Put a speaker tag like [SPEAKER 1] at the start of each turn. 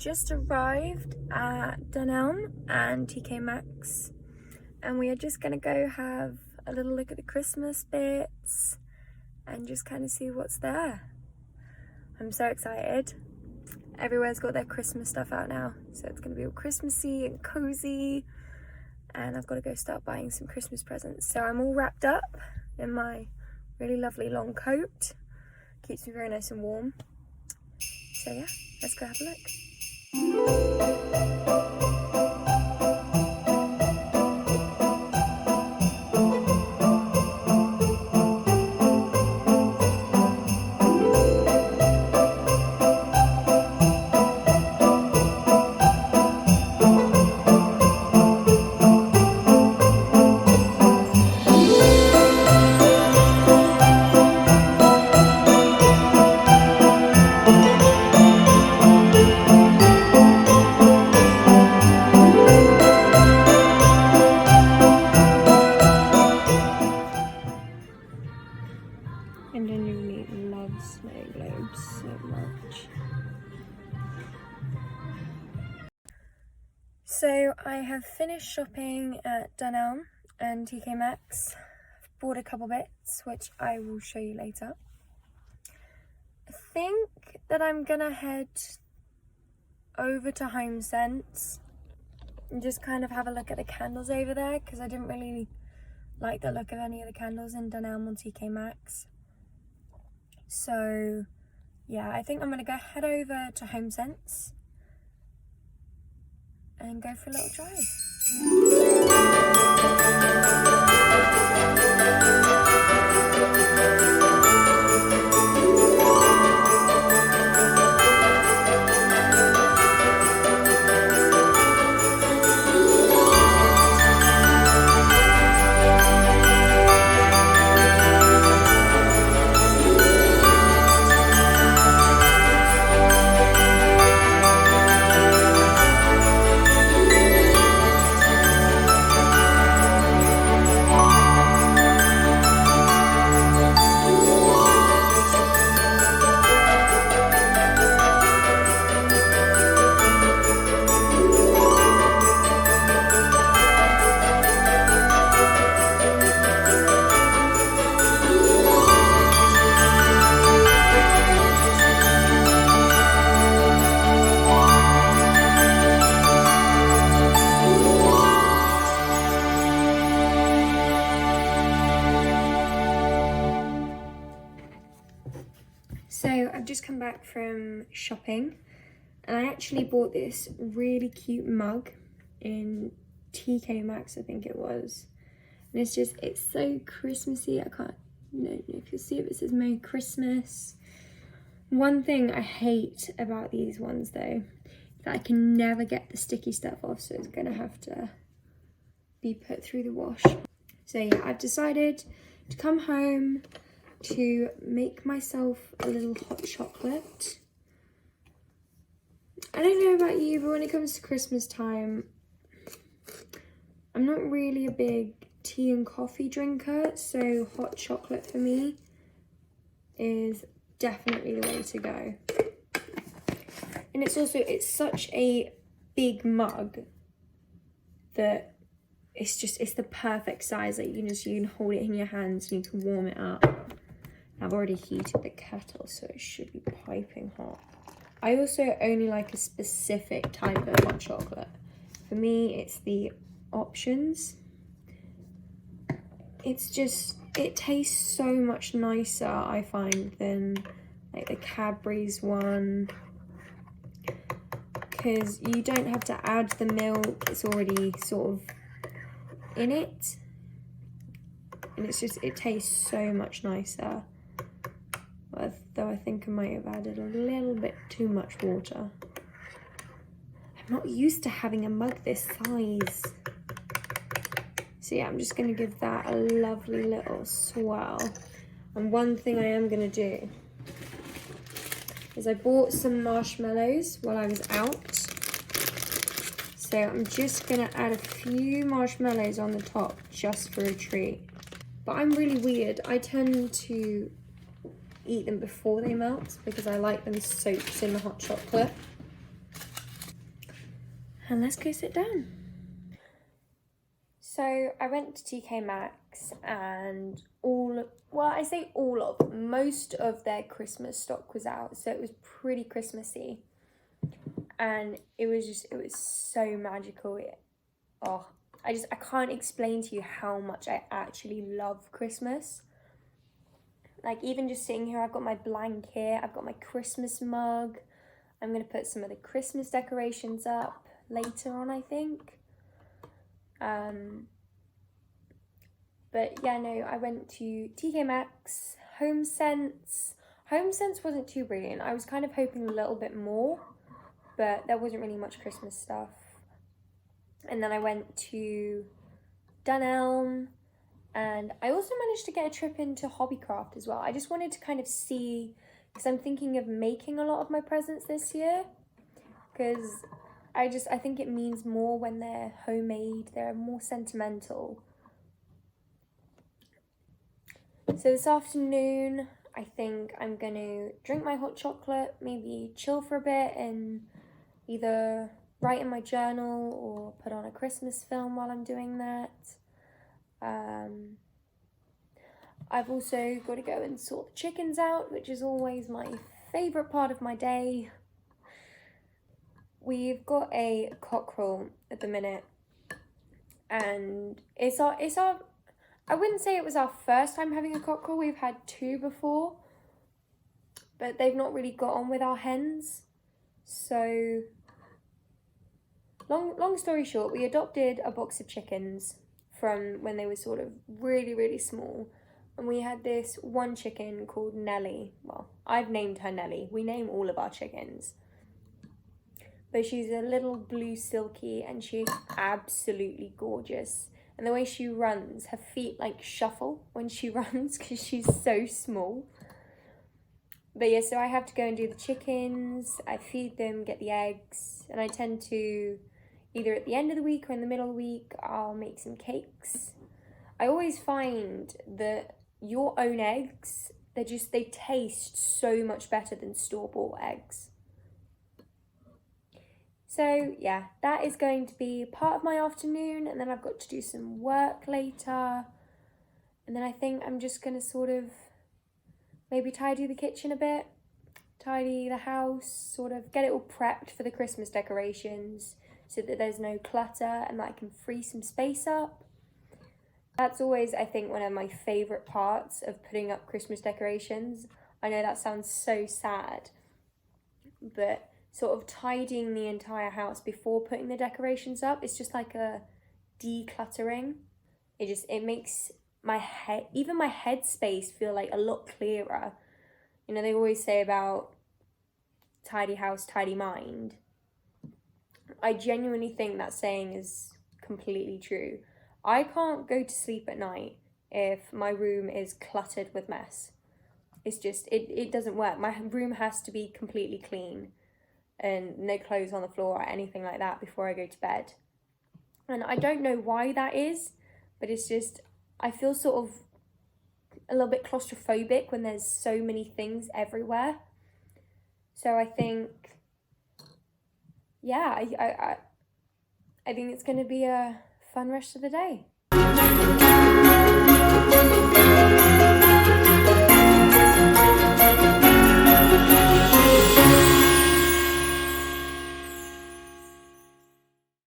[SPEAKER 1] just arrived at Dunelm and TK Maxx, and we are just gonna go have a little look at the Christmas bits and just kind of see what's there. I'm so excited. Everywhere's got their Christmas stuff out now, so it's gonna be all Christmassy and cozy, and I've got to go start buying some Christmas presents. So I'm all wrapped up in my really lovely long coat. Keeps me very nice and warm. So yeah, let's go have a look. And genuinely love snow globes so much. So I have finished shopping at Dunelm and TK Maxx. I've bought a couple bits, which I will show you later. I think that I'm gonna head over to HomeSense and just kind of have a look at the candles over there, because I didn't really like the look of any of the candles in Dunelm or TK Maxx. So yeah, I think I'm gonna go head over to HomeSense and go for a little drive. So I've just come back from shopping and I actually bought this really cute mug in TK Maxx, I think it was. And it's so Christmassy. I don't know if you'll see it, but it says Merry Christmas. One thing I hate about these ones though, is that I can never get the sticky stuff off, so it's gonna have to be put through the wash. So yeah, I've decided to come home to make myself a little hot chocolate. I don't know about you, but when it comes to Christmas time, I'm not really a big tea and coffee drinker, so hot chocolate for me is definitely the way to go. And it's such a big mug that it's the perfect size that you can hold it in your hands and you can warm it up. I've already heated the kettle, so it should be piping hot. I also only like a specific type of hot chocolate. For me, it's the Options. It tastes so much nicer, I find, than like the Cadbury's one, because you don't have to add the milk, it's already sort of in it, and it tastes so much nicer. Though I think I might have added a little bit too much water. I'm not used to having a mug this size. So yeah, I'm just gonna give that a lovely little swirl. And one thing I am gonna do is I bought some marshmallows while I was out. So I'm just gonna add a few marshmallows on the top just for a treat. But I'm really weird. I tend to eat them before they melt because I like them soaked in the hot chocolate. and let's go sit down. So I went to TK Maxx and most of their Christmas stock was out, so it was pretty Christmassy, and it was so magical. I can't explain to you how much I actually love Christmas. Like, even just sitting here, I've got my blanket, I've got my Christmas mug. I'm going to put some of the Christmas decorations up later on, I think. But yeah, no, I went to TK Maxx, HomeSense. HomeSense wasn't too brilliant. I was kind of hoping a little bit more, but there wasn't really much Christmas stuff. And then I went to Dunelm, and I also managed to get a trip into Hobbycraft as well. I just wanted to kind of see, because I'm thinking of making a lot of my presents this year, because I think it means more when they're homemade, they're more sentimental. So this afternoon, I think I'm going to drink my hot chocolate, maybe chill for a bit, and either write in my journal or put on a Christmas film while I'm doing that. I've also got to go and sort the chickens out, which is always my favourite part of my day. We've got a cockerel at the minute, and it's our I wouldn't say it was our first time having a cockerel. We've had 2 before, but they've not really got on with our hens. So long story short, we adopted a box of chickens from when they were sort of really, really small. And we had this one chicken called Nelly. Well, I've named her Nelly. We name all of our chickens. But she's a little blue silky, and she's absolutely gorgeous. And the way she runs, her feet like shuffle when she runs because she's so small. But yeah, so I have to go and do the chickens. I feed them, get the eggs. And I tend to, either at the end of the week or in the middle of the week, I'll make some cakes. I always find that your own eggs, they taste so much better than store-bought eggs. So yeah, that is going to be part of my afternoon, and then I've got to do some work later. And then I think I'm just going to sort of maybe tidy the kitchen a bit, tidy the house, sort of get it all prepped for the Christmas decorations so that there's no clutter and that I can free some space up. That's always, I think, one of my favourite parts of putting up Christmas decorations. I know that sounds so sad, but sort of tidying the entire house before putting the decorations up, it's just like a decluttering. It makes my head space feel like a lot clearer. You know, they always say about tidy house, tidy mind. I genuinely think that saying is completely true. I can't go to sleep at night if my room is cluttered with mess. It's just, it doesn't work. My room has to be completely clean and no clothes on the floor or anything like that before I go to bed. And I don't know why that is, but it's just, I feel sort of a little bit claustrophobic when there's so many things everywhere. So I think, yeah, I think it's going to be a fun rest of the day.